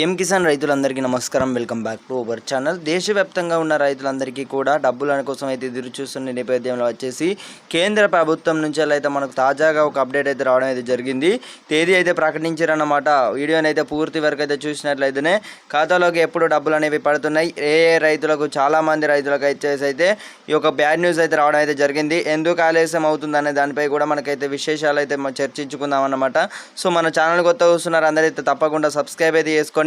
ఎం కిసాన్ రైతులందరికీ నమస్కారం. Welcome back to our channel. దేశవ్యాప్తంగా ఉన్న రైతులందరికీ కూడా డబ్బుల కోసం అయితే ఎదురు చూస్తున్న నేపథ్యంలో వచ్చేసి కేంద్ర ప్రభుత్వం నుంచి అయితే మనకు తాజాగా ఒక అప్డేట్ అయితే రావడం అయితే జరిగింది. తేదీ అయితే ప్రకటించారన్నమాట. వీడియోని అయితే పూర్తి వరకు అయితే చూసినట్లయితేనే ఖాతాలోకి ఎప్పుడు డబ్బులు అనేవి పడుతున్నాయి, ఏ రైతులకు చాలామంది రైతులకు అయితే ఈ యొక్క బ్యాడ్ న్యూస్ అయితే రావడం అయితే జరిగింది. ఎందుకు ఆలస్యం అవుతుంది అనే దానిపై కూడా మనకైతే విశేషాలు అయితే చర్చించుకుందాం అన్నమాట. సో మన ఛానల్ కొత్త చూస్తున్నారు అందరైతే తప్పకుండా సబ్స్క్రైబ్ అయితే చేసుకొని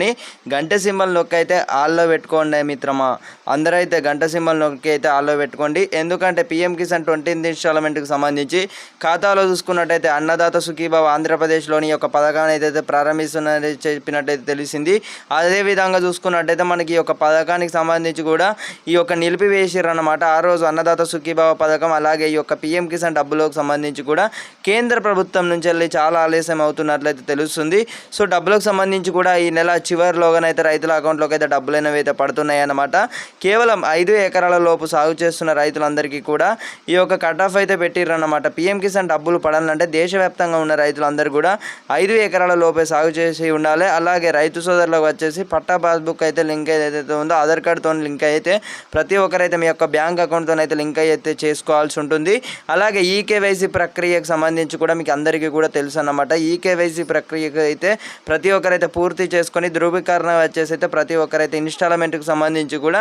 గంట సింబల్ నొక్కి అయితే ఆల్లో పెట్టుకోండి మిత్రమా. అందరైతే గంట సింబల్ నొక్కి అయితే ఆల్లో పెట్టుకోండి. ఎందుకంటే పిఎం కిసాన్ 20th ఇన్స్టాల్మెంట్కి సంబంధించి ఖాతాలో చూసుకున్నట్టయితే అన్నదాత సుఖీభావ ఆంధ్రప్రదేశ్లోని యొక్క పథకాన్ని అయితే ప్రారంభిస్తున్నది చెప్పినట్టయితే తెలిసింది. అదేవిధంగా చూసుకున్నట్టయితే మనకి ఈ యొక్క పథకానికి సంబంధించి కూడా ఈ యొక్క నిలిపివేసిరన్నమాట. ఆ రోజు అన్నదాత సుఖీభావ పథకం అలాగే ఈ యొక్క పిఎం కిసాన్ డబ్బులకు సంబంధించి కూడా కేంద్ర ప్రభుత్వం నుంచి వెళ్ళి చాలా ఆలస్యం అవుతున్నట్లయితే తెలుస్తుంది. సో డబ్బులకు సంబంధించి కూడా ఈ నెల చివరిలోగానైతే రైతుల అకౌంట్లోకి అయితే డబ్బులు అనేవి అయితే పడుతున్నాయి అన్నమాట. కేవలం 5 ఎకరాల లోపు సాగు చేస్తున్న రైతులందరికీ కూడా ఈ యొక్క కట్ ఆఫ్ అయితే పెట్టిరన్నమాట. పిఎం కిసాన్ డబ్బులు పడాలంటే దేశవ్యాప్తంగా ఉన్న రైతులందరూ కూడా 5 ఎకరాల లోపే సాగు చేసి ఉండాలి. అలాగే రైతు సోదరులకు వచ్చేసి పట్టా పాస్బుక్ అయితే లింక్ ఏదైతే ఉందో ఆధార్ కార్డుతో లింక్ అయితే ప్రతి ఒక్కరైతే మీ యొక్క బ్యాంక్ అకౌంట్తో అయితే లింక్ అయితే చేసుకోవాల్సి ఉంటుంది. అలాగే ఈకేవైసీ ప్రక్రియకు సంబంధించి కూడా మీకు అందరికీ కూడా తెలుసు అన్నమాట. ఈకేవైసీ ప్రక్రియకు అయితే ప్రతి ఒక్కరైతే పూర్తి చేసుకొని ధృవీకరణ వచ్చేసి అయితే ప్రతి ఒక్కరైతే ఇన్స్టాల్మెంట్కి సంబంధించి కూడా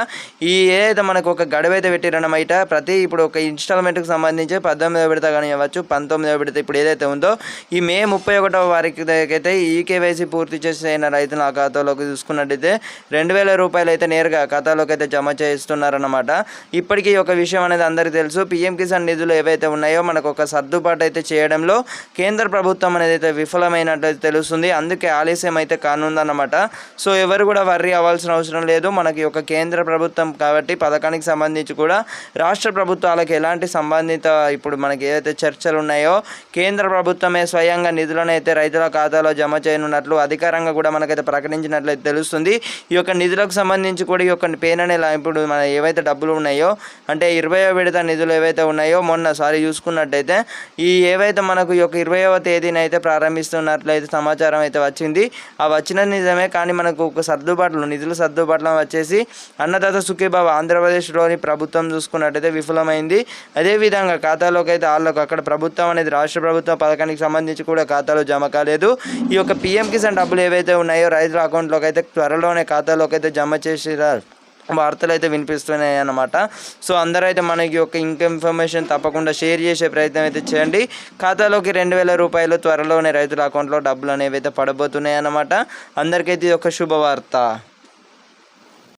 ఈ ఏదైతే మనకు ఒక గడువు అయితే పెట్టిరన్నమాట. ఇప్పుడు ఒక ఇన్స్టాల్మెంట్కి సంబంధించి 18వ విడత కానీ అవ్వచ్చు, 19వ విడత ఇప్పుడు ఏదైతే ఉందో ఈ మే 31వ వారికి అయితే ఈకేవైసీ పూర్తి చేసిన రైతుల ఖాతాలోకి చూసుకున్నట్టయితే 2000 రూపాయలు అయితే నేరుగా ఖాతాలోకి అయితే జమ చేస్తున్నారన్నమాట. ఇప్పటికీ ఒక విషయం అనేది అందరికీ తెలుసు. పిఎం కిసాన్ నిధులు ఏవైతే ఉన్నాయో మనకు ఒక సర్దుబాటు అయితే చేయడంలో కేంద్ర ప్రభుత్వం అనేది అయితే విఫలమైనట్టు తెలుస్తుంది. అందుకే ఆలస్యం అయితే కానుందన్నమాట. సో ఎవరు కూడా వర్రీ అవ్వాల్సిన అవసరం లేదు. మనకి ఒక కేంద్ర ప్రభుత్వం కాబట్టి పథకానికి సంబంధించి కూడా రాష్ట్ర ప్రభుత్వాలకు ఎలాంటి సంబంధిత ఇప్పుడు మనకి ఏదైతే చర్చలు ఉన్నాయో కేంద్ర ప్రభుత్వమే స్వయంగా నిధులను అయితే రైతుల ఖాతాలో జమ చేయనున్నట్లు అధికారంగా కూడా మనకైతే ప్రకటించినట్లయితే తెలుస్తుంది. ఈ యొక్క నిధులకు సంబంధించి కూడా ఈ యొక్క పేన నెల ఇప్పుడు మన ఏవైతే డబ్బులు ఉన్నాయో అంటే 20వ విడత నిధులు ఏవైతే ఉన్నాయో మొన్నసారి చూసుకున్నట్టయితే ఈ ఏవైతే మనకు ఈ యొక్క 20వ తేదీన అయితే ప్రారంభిస్తున్నట్లయితే సమాచారం అయితే వచ్చింది. ఆ వచ్చిన నిజమే కానీ మనకు ఒక నిధుల సర్దుబాట్లు వచ్చేసి అన్నదాత సుఖీభావ ఆంధ్రప్రదేశ్లోని ప్రభుత్వం చూసుకున్నట్టయితే విఫలమైంది. అదేవిధంగా ఖాతాలోకి అయితే వాళ్ళకు అక్కడ ప్రభుత్వం అనేది రాష్ట్ర ప్రభుత్వ పథకానికి సంబంధించి కూడా ఖాతాలో జమ కాలేదు. ఈ యొక్క పిఎం కిసాన్ డబ్బులు ఏవైతే ఉన్నాయో రైతుల అకౌంట్లోకి అయితే త్వరలోనే ఖాతాలోకి అయితే జమ చేసి వార్తలు అయితే వినిపిస్తున్నాయి అన్నమాట. సో అందరైతే మనకి ఒక ఇన్ఫర్మేషన్ తప్పకుండా షేర్ చేసే ప్రయత్నం అయితే చేయండి. ఖాతాలోకి 2000 రూపాయలు త్వరలోనే రైతుల అకౌంట్లో డబ్బులు అనేవి అయితే పడబోతున్నాయి అన్నమాట. అందరికైతే ఒక శుభవార్త.